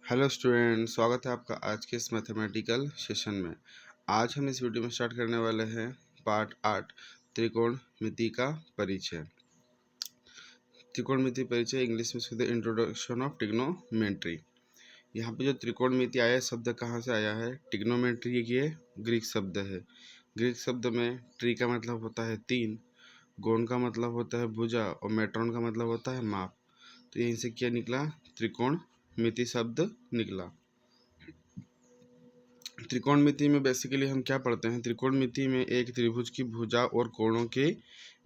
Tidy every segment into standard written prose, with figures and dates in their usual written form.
Hello student, स्वागत है आपका आज के इस मैथमेटिकल सेशन में। आज हम इस वीडियो में स्टार्ट करने वाले हैं पार्ट 8 त्रिकोणमिति का परिचय। त्रिकोणमिति परिचय इंग्लिश में इसको इंट्रोडक्शन ऑफ ट्रिग्नोमेट्री। यहाँ पे जो त्रिकोणमिति आया शब्द कहाँ से आया है? ट्रिग्नोमेट्री ये ग्रीक शब्द है। ग्रीक शब्द में ट्री का मतलब होता है तीन, गोन का मतलब होता है भुजा और मेट्रॉन का मतलब होता है माप। तो यहीं से क्या निकला? त्रिकोणमिति शब्द निकला। त्रिकोणमिति में बेसिकली हम क्या पढ़ते हैं? त्रिकोणमिति में एक त्रिभुज की भुजा और कोणों के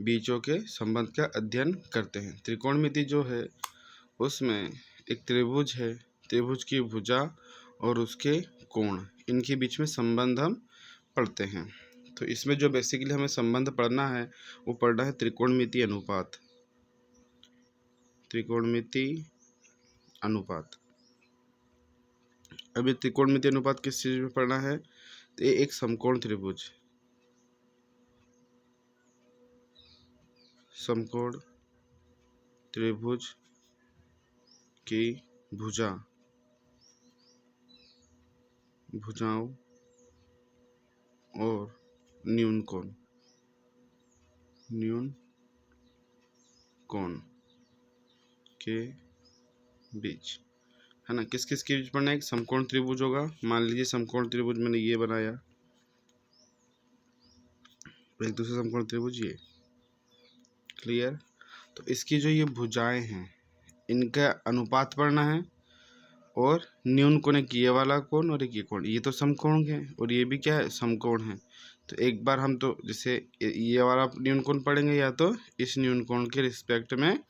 बीचों के संबंध का अध्ययन करते हैं। त्रिकोणमिति जो है उसमें एक त्रिभुज है, त्रिभुज की भुजा और उसके कोण, इनके बीच में संबंध हम पढ़ते हैं। तो इसमें जो बेसिकली हमें संबंध पढ़ना है वो पढ़ना है त्रिकोणमिति अनुपात। त्रिकोणमिति अनुपात। अभी त्रिकोणमिति अनुपात किस चीज में पढ़ना है? तो ये एक समकोण त्रिभुज, समकोण त्रिभुज की भुजाओं और न्यून कोण के बीच, है ना। किस किस के बीच पढ़ना है? एक समकोण त्रिभुज होगा। मान लीजिए समकोण त्रिभुज मैंने ये बनाया, एक दूसरा समकोण त्रिभुज ये, क्लियर। तो इसकी जो ये भुजाएं हैं इनका अनुपात पढ़ना है, और न्यून कोण एक ये वाला कोण और एक ये कोण, ये तो समकोण है और ये भी क्या है? समकोण है। तो एक बार हम तो जैसे ये वाला न्यून कोण पढ़ेंगे या तो इस न्यून कोण के रिस्पेक्ट में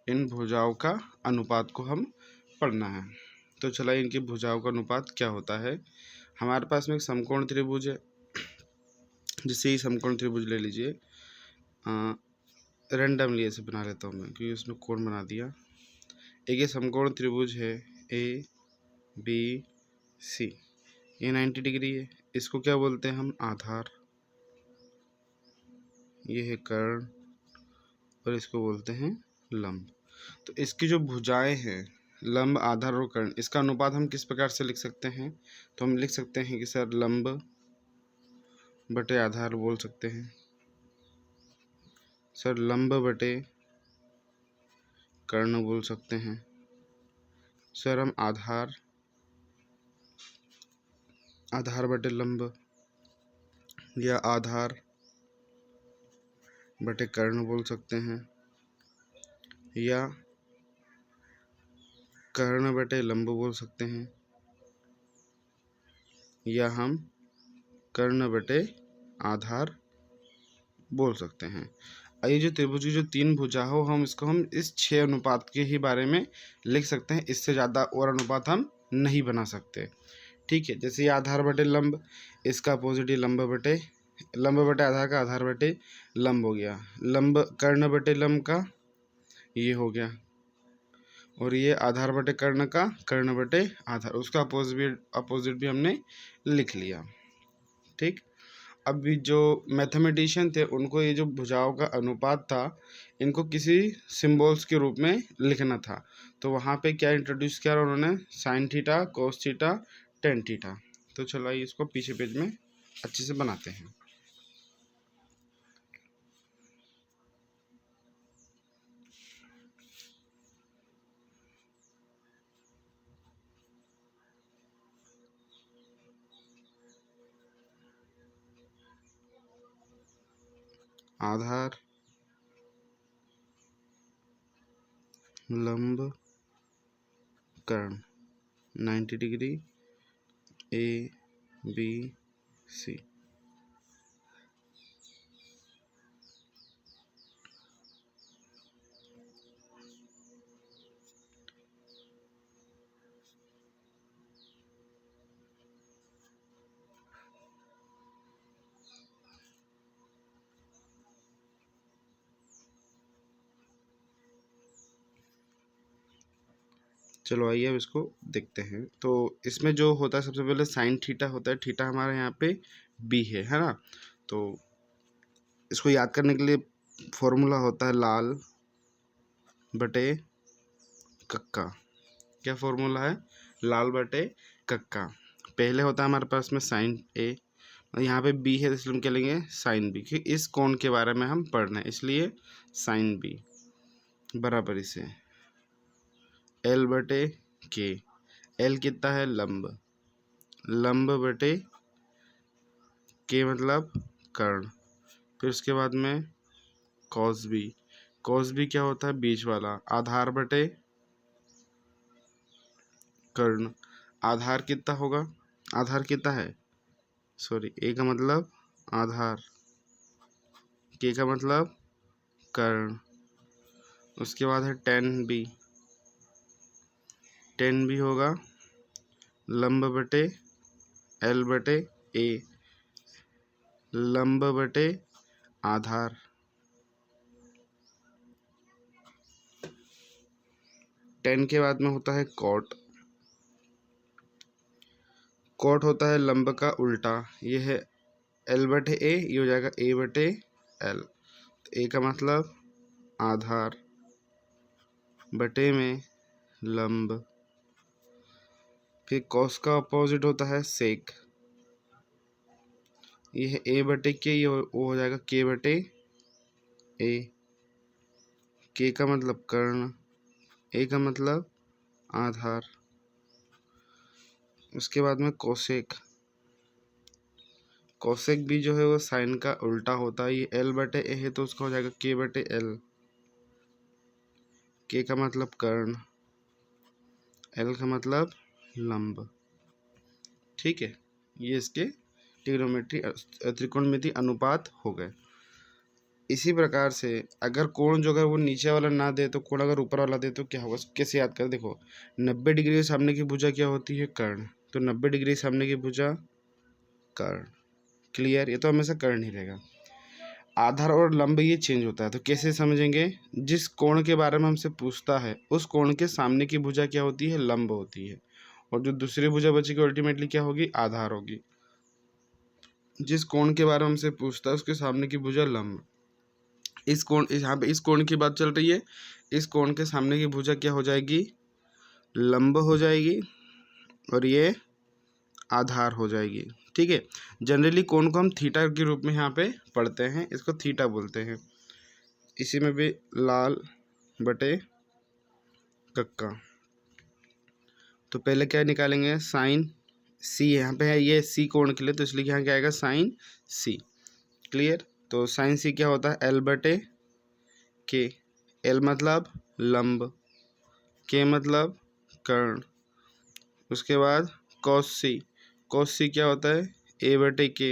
इन भुजाओं का अनुपात को हम पढ़ना है। तो चला, इनकी भुजाओं का अनुपात क्या होता है। हमारे पास में एक समकोण त्रिभुज है, जिससे ही समकोण त्रिभुज ले लीजिए। रैंडमली ऐसे बना लेता हूँ मैं, क्योंकि उसमें कोण बना दिया। एक ये समकोण त्रिभुज है ए बी सी, ये 90 डिग्री है। इसको क्या बोलते हैं हम? आधार। ये है कर्ण और इसको बोलते हैं लंब। तो इसकी जो भुजाएं हैं लंब, आधार और कर्ण, इसका अनुपात हम किस प्रकार से लिख सकते हैं? तो हम लिख सकते हैं कि सर लंब बटे आधार बोल सकते हैं, सर लंब बटे कर्ण बोल सकते हैं, सर हम आधार बटे लंब या आधार बटे कर्ण बोल सकते हैं, या कर्ण बटे लंब बोल सकते हैं, या हम कर्ण बटे आधार बोल सकते हैं। ये जो त्रिभुज की जो तीन भुजा हो, हम इस 6 अनुपात के ही बारे में लिख सकते हैं। इससे ज़्यादा और अनुपात हम नहीं बना सकते, ठीक है। जैसे ये आधार बटे लंब, इसका अपोजिट ये लंब बटे आधार का आधार बटे लंब हो गया। लंब कर्ण बटे लंब का ये हो गया, और ये आधार बटे कर्ण का कर्ण बटे आधार, उसका अपोजिट भी हमने लिख लिया, ठीक। अभी जो मैथमेटिशियन थे उनको ये जो भुजाओं का अनुपात था इनको किसी सिंबल्स के रूप में लिखना था। तो वहाँ पे क्या इंट्रोड्यूस किया उन्होंने? Sine theta, cos theta, tan theta. तो चलो आइए इसको पीछे पेज में अच्छे से बनाते हैं। आधार, लंब, कर्ण 90 डिग्री, ए बी सी। चलो आइए अब इसको देखते हैं। तो इसमें जो होता है सबसे पहले साइन थीटा होता है। थीटा हमारे यहाँ पे बी है ना। तो इसको याद करने के लिए फॉर्मूला होता है लाल बटे कक्का। क्या फॉर्मूला है, लाल बटे कक्का। पहले होता है हमारे पास में साइन ए, और यहाँ पे बी है, इसलिए हम क्या लेंगे साइन बी, क्योंकि इस कोण के बारे में हम पढ़ रहे हैं, इसलिए साइन बी बराबर इसे एल बटे के। एल कितना है, लंब, लंब बटे के मतलब कर्ण। फिर उसके बाद में कॉस बी, कॉस बी क्या होता है, बीच वाला, आधार बटे कर्ण। आधार कितना होगा, आधार कितना है, सॉरी ए का मतलब आधार, के का मतलब कर्ण। उसके बाद है टेन बी, टेन बी होगा लंब बटे एल बटे ए, लंब बटे आधार। टेन के बाद में होता है कॉट, कॉट होता है लंब का उल्टा, ये है एल बटे ए, ये हो जाएगा ए बटे एल। ए का मतलब आधार बटे में लंब। फिर कॉस का अपोजिट होता है सेक, ये है ए बटे के, ये वो हो जाएगा के बटे ए। के का मतलब कर्ण, ए का मतलब आधार। उसके बाद में कोसेक, कोसेक भी जो है वो साइन का उल्टा होता है, ये एल बटे ए है तो उसका हो जाएगा के बटे एल। के का मतलब कर्ण, एल का मतलब लंब। ठीक है, ये इसके ट्रिग्नोमेट्री त्रिकोणमिति अनुपात हो गए। इसी प्रकार से अगर कोण जो अगर वो नीचे वाला ना दे तो कोण अगर ऊपर वाला दे तो क्या होगा, कैसे याद करें, देखो 90 डिग्री के सामने की भुजा क्या होती है, कर्ण, तो 90 डिग्री सामने की भुजा कर्ण। क्लियर, ये तो हमेशा कर्ण ही रहेगा। आधार और लंब ये चेंज होता है, तो कैसे समझेंगे, जिस कोण के बारे में हमसे पूछता है उस कोण के सामने की भुजा क्या होती है, लंब होती है, और जो दूसरी भुजा बचेगी अल्टीमेटली क्या होगी, आधार होगी। जिस कोण के बारे में हमसे पूछता है उसके सामने की भुजा लंब। इस कोण, यहाँ पे इस कोण की बात चल रही है, इस कोण के सामने की भुजा क्या हो जाएगी, लंब हो जाएगी, और ये आधार हो जाएगी। ठीक है, जनरली कोण को हम थीटा के रूप में यहाँ पे पढ़ते हैं, इसको थीटा बोलते हैं। इसी में भी लाल बटे कक्का। तो पहले क्या निकालेंगे, साइन सी, यहाँ पे है ये सी कोण के लिए, तो इसलिए यहाँ क्या आएगा साइन सी। क्लियर, तो साइन सी क्या होता है, एल बटे के, एल मतलब लंब, के मतलब कर्ण। उसके बाद कॉस सी, कॉस सी क्या होता है, ए बटे के,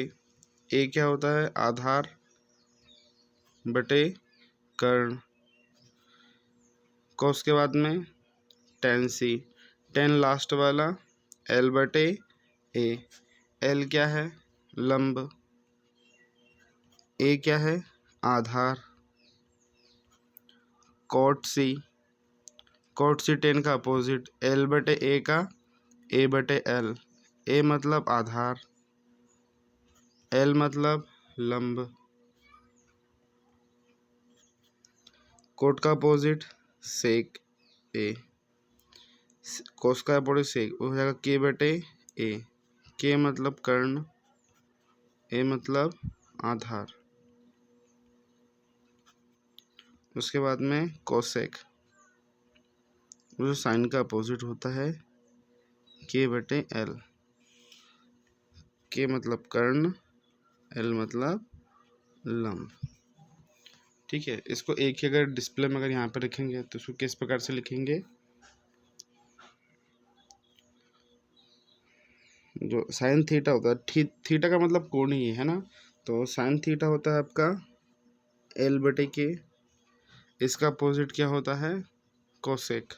ए क्या होता है, आधार बटे कर्ण। कॉस के बाद में टेन सी, टेन लास्ट वाला, एल बटे ए, एल क्या है, लंब, ए क्या है, आधार। Cot C, cot C tan का अपोजिट, एल बटे ए का ए बटे एल, ए मतलब आधार, एल मतलब लंब। कोट का अपोजिट सेक ए, कोस का अपोजिट सेक, वो हो जाएगा के बटे ए, के मतलब कर्ण, ए मतलब आधार। उसके बाद में कोसेक, जो साइन का अपोजिट होता है, के बटे एल, के मतलब कर्ण, एल मतलब लंब। ठीक है, इसको एक ही अगर डिस्प्ले में अगर यहाँ पे लिखेंगे तो इसको किस प्रकार से लिखेंगे, जो साइन थीटा होता है, थीटा का मतलब कोण ही है ना, तो साइन थीटा होता है आपका एल बटे के, इसका अपोजिट क्या होता है, कोसेक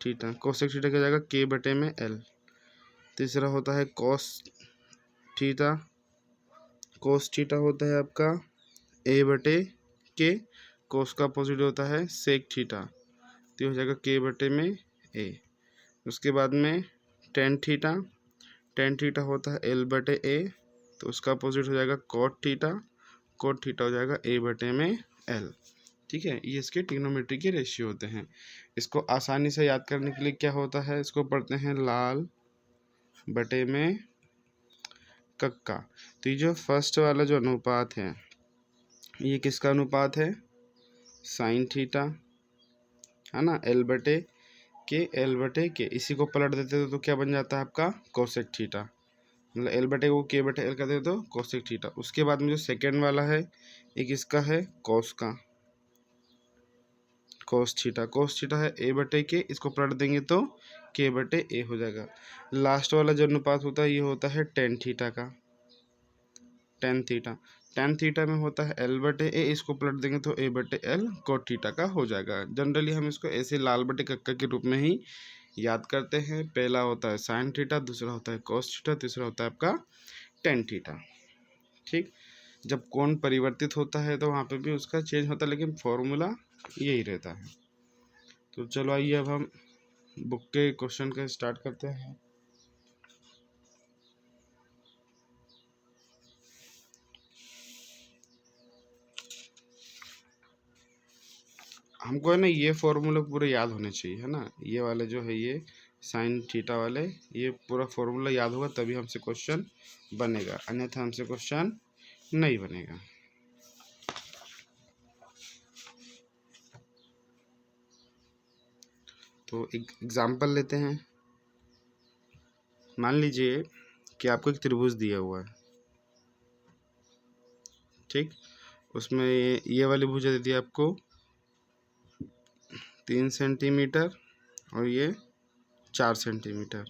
थीटा, कोसेक थीटा क्या जाएगा, के बटे में एल। तीसरा होता है कॉस थीटा, कोस थीटा होता है आपका ए बटे के, कोस का अपोजिट होता है सेक थीटा, तो हो जाएगा के बटे में ए। उसके बाद में टेन थीटा, टेन थीटा होता है एल बटे ए, तो उसका अपोजिट हो जाएगा कॉट थीटा, कोट थीटा हो जाएगा ए बटे में एल। ठीक है, ये इसके ट्रिग्नोमेट्री के रेशियो होते हैं। इसको आसानी से याद करने के लिए क्या होता है, इसको पढ़ते हैं लाल बटे में कक्का। तो ये जो फर्स्ट वाला जो अनुपात है ये किसका अनुपात है, साइन थीटा, है ना, एल बटे के। इसी को पलट देते तो क्या बन जाता है आपका कोसेक थीटा, मतलब एल बटे को के बटे एल कर देते तो कोसेक थीटा। उसके बाद में जो सेकेंड वाला है एक इसका है कोस थीटा है ए बटे के, इसको पलट देंगे तो के बटे ए हो जाएगा। लास्ट वाला जो अनुपात होता है ये होता है टेन थीटा का, टेन थीटा में होता है एल बटे ए, इसको पलट देंगे तो ए बटे एल कोट थीटा का हो जाएगा। जनरली हम इसको ऐसे लाल बटे कक्का के रूप में ही याद करते हैं। पहला होता है साइन थीटा, दूसरा होता है कोस थीटा, तीसरा होता है आपका टेन थीटा। ठीक, जब कोण परिवर्तित होता है तो वहाँ पे भी उसका चेंज होता है, लेकिन फॉर्मूला यही रहता है। तो चलो आइए अब हम बुक के क्वेश्चन का स्टार्ट करते हैं। हमको है ना ये फॉर्मूला पूरे याद होने चाहिए, है ना, ये वाले जो है ये साइन थीटा वाले, ये पूरा फॉर्मूला याद होगा तभी हमसे क्वेश्चन बनेगा, अन्यथा हमसे क्वेश्चन नहीं बनेगा। तो एक एग्जाम्पल लेते हैं। मान लीजिए कि आपको एक त्रिभुज दिया हुआ है, ठीक, उसमें ये वाली भुजा दे दी आपको 3 सेंटीमीटर और ये 4 सेंटीमीटर,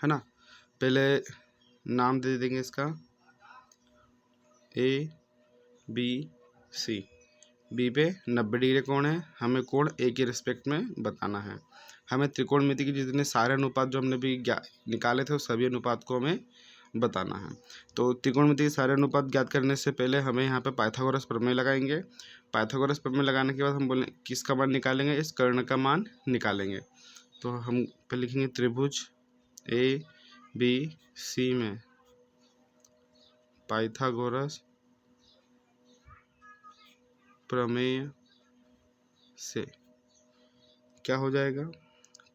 है ना। पहले नाम दे देंगे इसका ए बी सी। बी पे 90 डिग्री कोण है, हमें कोण ए के रिस्पेक्ट में बताना है। हमें त्रिकोणमिति के जितने सारे अनुपात जो हमने भी निकाले थे उस सभी अनुपात को हमें बताना है। तो त्रिकोणमिति के सारे अनुपात ज्ञात करने से पहले हमें यहाँ पे पाइथागोरस प्रमेय लगाएंगे। पाइथागोरस प्रमेय लगाने के बाद हम बोले किसका मान निकालेंगे, इस कर्ण का मान निकालेंगे। तो हम पे लिखेंगे त्रिभुज ए बी सी में पाइथागोरस प्रमेय से क्या हो जाएगा,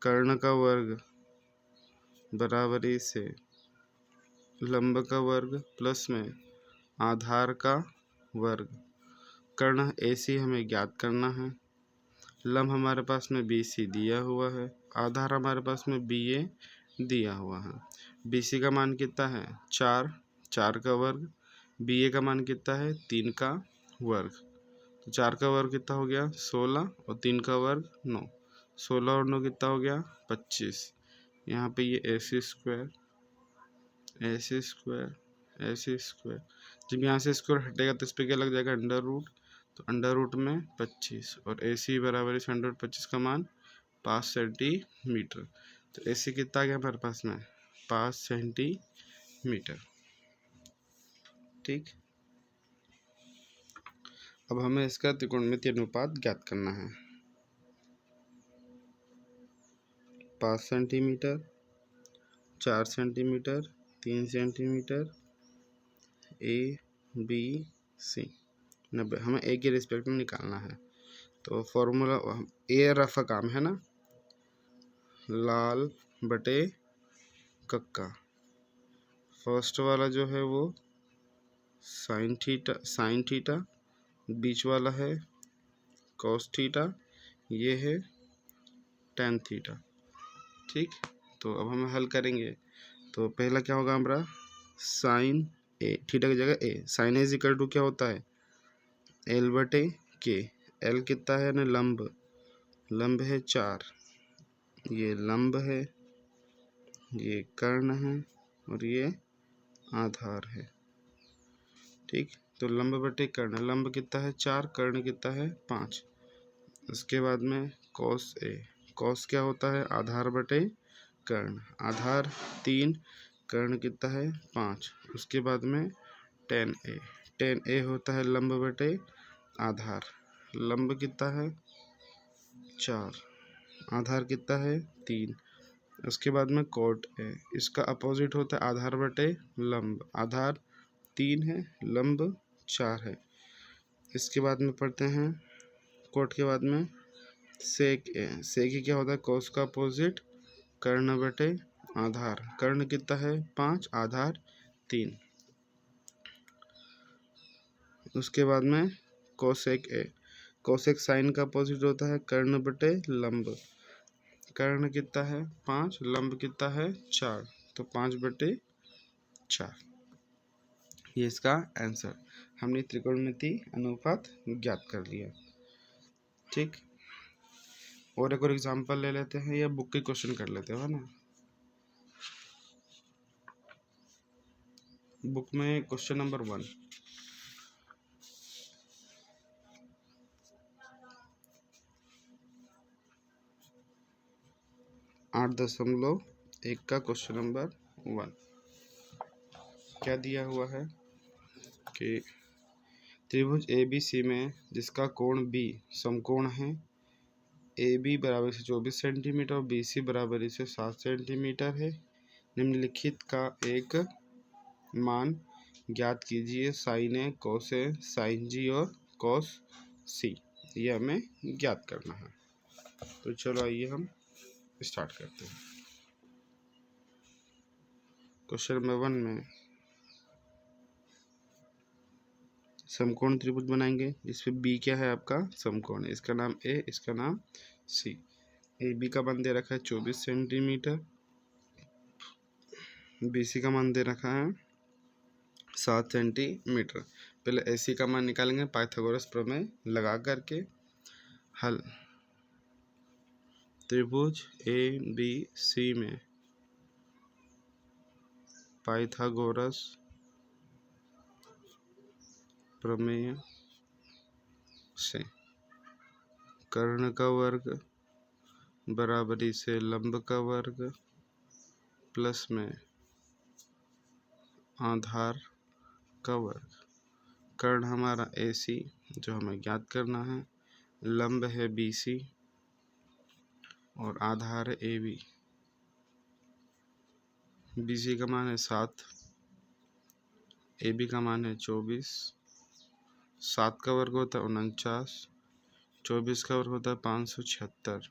कर्ण का वर्ग बराबरी से लंब का वर्ग प्लस में आधार का वर्ग। कर्ण AC हमें ज्ञात करना है, लंब हमारे पास में BC दिया हुआ है, आधार हमारे पास में BA दिया हुआ है। BC का मान कितना है 4, 4 का वर्ग, BA का मान कितना है 3 का वर्ग। तो 4 का वर्ग कितना हो गया 16 और 3 का वर्ग 9, 16 और 9 कितना हो गया 25। यहाँ पे ये AC स्क्वायर जब यहाँ से स्क्वायर हटेगा तो इस पर क्या लग जाएगा अंडर रूट, तो अंडर रूट में 25 और AC बराबर इस 125 का मान 5 सेंटीमीटर। तो AC कितना आ गया हमारे पास में 5 सेंटीमीटर। ठीक, अब हमें इसका त्रिकोणमितीय अनुपात ज्ञात करना है। 5 सेंटीमीटर, 4 सेंटीमीटर, 3 सेंटीमीटर, ABC 90, हमें ए के रिस्पेक्ट में निकालना है। तो फॉर्मूला ए रफा काम है ना, लाल बटे कक्का। फर्स्ट वाला जो है वो साइन थीटा, बीच वाला है कॉस थीटा, ये है टेन थीटा। ठीक, तो अब हम हल करेंगे। तो पहला क्या होगा हमारा साइन ए, थीटा की जगह A, sine A is equal to क्या होता है एल बटे के। एल कितना है ना लंब है 4, ये लंब है, ये कर्ण है और ये आधार है। ठीक, तो लंब बटे कर्ण, लंब कितना है 4, कर्ण कितना है 5। उसके बाद में कॉस ए, कॉस क्या होता है आधार बटे कर्ण, आधार 3, कर्ण कितना है 5। उसके बाद में टेन ए होता है लंब बटे आधार, लंब कितना है 4, आधार कितना है 3। उसके बाद में कोट ए, इसका अपोजिट होता है आधार बटे लंब, आधार 3 है लंब 4 है। इसके बाद में पढ़ते हैं कोट के बाद में सेक ए। सेक ए क्या होता है? कोस का अपोजिट कर्ण बटे आधार। कर्ण कितना है? 5, आधार 3। उसके बाद में कोसेक ए। कोसेक साइन का अपोजिट होता है कर्ण बटे लंब। कर्ण कितना है? 5, लंब कितना है? 4, तो 5/4। ये इसका आंसर। हमने त्रिकोणमिति अनुपात ज्ञात कर लिया। ठीक, और एक और एग्जांपल ले लेते हैं या बुक के क्वेश्चन कर लेते हैं, है ना। बुक में क्वेश्चन नंबर 1, 8.1 का क्वेश्चन नंबर 1 क्या दिया हुआ है कि त्रिभुज ABC में जिसका कोण B समकोण है, AB बराबर से 24 सेंटीमीटर और BC बराबर से 7 सेंटीमीटर है। निम्नलिखित का एक मान ज्ञात कीजिए। साइन ए, कोस ए, साइन जी और कोस सी, ये हमें ज्ञात करना है। तो चलो आइए हम स्टार्ट करते हैं। क्वेश्चन नंबर 1 में समकोण त्रिभुज बनाएंगे। इसमें बी क्या है? आपका समकोण है। इसका नाम ए, इसका नाम सी। ए बी का मान दे रखा है 24 सेंटीमीटर, बी सी का मान दे रखा है 7 सेंटीमीटर। पहले ए सी का मान निकालेंगे पाइथागोरस प्रमेय लगा करके। हल। त्रिभुज ए बी सी में पाइथागोरस प्रमेय से कर्ण का वर्ग बराबरी से लंब का वर्ग प्लस में आधार का वर्ग। कर्ण हमारा ए सी जो हमें ज्ञात करना है, लंब है बी सी और आधार है ए बी। बी सी का मान है 7, ए बी का मान है 24। 7 का वर्ग होता है 49, 24 का वर्ग होता है 576।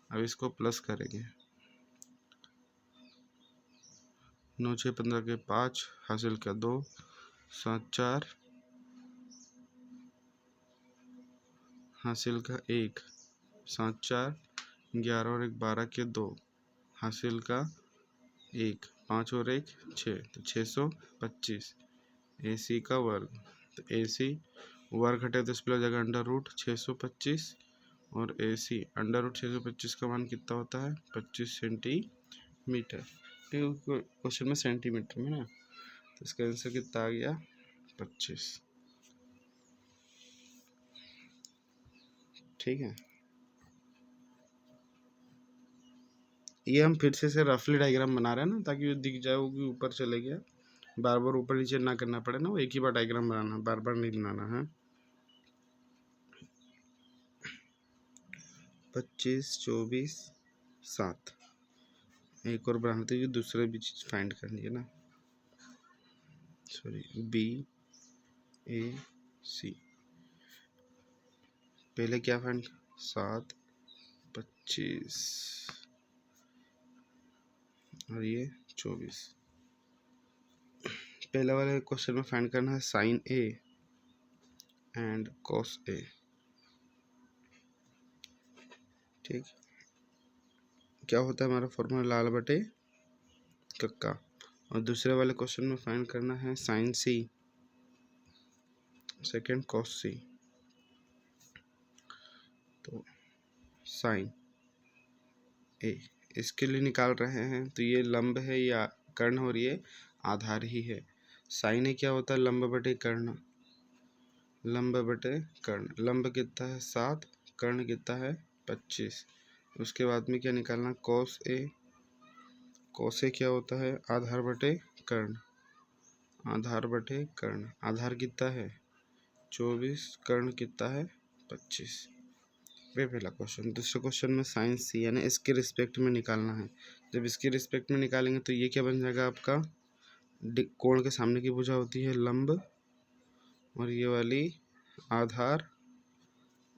अब इसको प्लस करेंगे। 9 6 15 के 5, हासिल का 2, 7 4, हासिल का 1, 7 4 11 और 1 12 के 2, हासिल का 1, 5 और 1 6, तो 625। ए सी का वर्ग, तो ए सी वर्ग घटे तो इस पर जगह अंडर रूट 625 और ए सी अंडर रूट 625 का मान कितना होता है? 25 सेंटीमीटर। क्वेश्चन में सेंटीमीटर में ना, तो इसका आंसर कितना आ गया? 25। ठीक है, ये हम फिर से रफली डायग्राम बना रहे हैं ना, ताकि वो दिख जाए वो कि ऊपर चले गया। बार बार ऊपर नीचे ना करना पड़े ना, वो एक ही बार डायग्राम बनाना, बार बार नहीं बनाना है। 25 24 7 एक और बनाते हुए दूसरे भी चीज फाइंड करनी है ना। सॉरी, बी ए सी। पहले क्या फाइंड? 7 25 और ये 24। पहले वाले क्वेश्चन में फाइंड करना है sign A and cos A. ठीक, क्या होता है हमारा फॉर्मूला? लाल बटे कक्का। और दूसरे वाले क्वेश्चन में फाइंड करना है साइन सी सेकेंड कॉस सी। तो साइन ए इसके लिए निकाल रहे हैं, तो ये लंब है या कर्ण और ये आधार ही है। साइन ए क्या होता है? लंब बटे कर्ण। लंब बटे कर्ण, लंब कितना है? 7, कर्ण कितना है? 25। उसके बाद में क्या निकालना? Cos A. कॉस ए क्या होता है? आधार बटे कर्ण। आधार बटे कर्ण, आधार कितना है? 24, कर्ण कितना है? 25। वे पहला क्वेश्चन। दूसरे क्वेश्चन में साइन सी यानी इसके रिस्पेक्ट में निकालना है। जब इसके रिस्पेक्ट में निकालेंगे तो ये क्या बन जाएगा आपका? कोण के सामने की भुजा होती है लंब और ये वाली आधार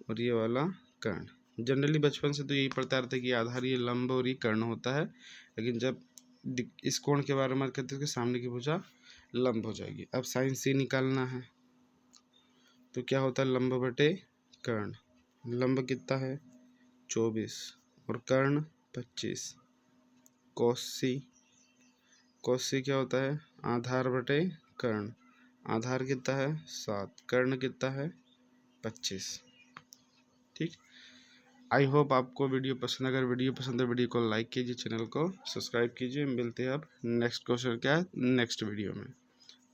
और ये वाला कर्ण। जनरली बचपन से तो यही पढ़ते रहते कि आधार ये लंब और ये कर्ण होता है, लेकिन जब इस कोण के बारे में बात करते हैं कि सामने की भुजा लंब हो जाएगी। अब साइन सी निकालना है तो क्या होता है, लंब बटे कर्ण। लंब कितना है 24 और कर्ण 25। कोस सी क्या होता है, आधार बटे कर्ण। आधार कितना है 7, कर्ण कितना है 25। ठीक। आई होप आपको वीडियो पसंद, अगर वीडियो पसंद है वीडियो को लाइक कीजिए, चैनल को सब्सक्राइब कीजिए। मिलते हैं अब नेक्स्ट क्वेश्चन क्या है नेक्स्ट वीडियो में।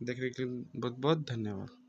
देखने के लिए बहुत बहुत धन्यवाद।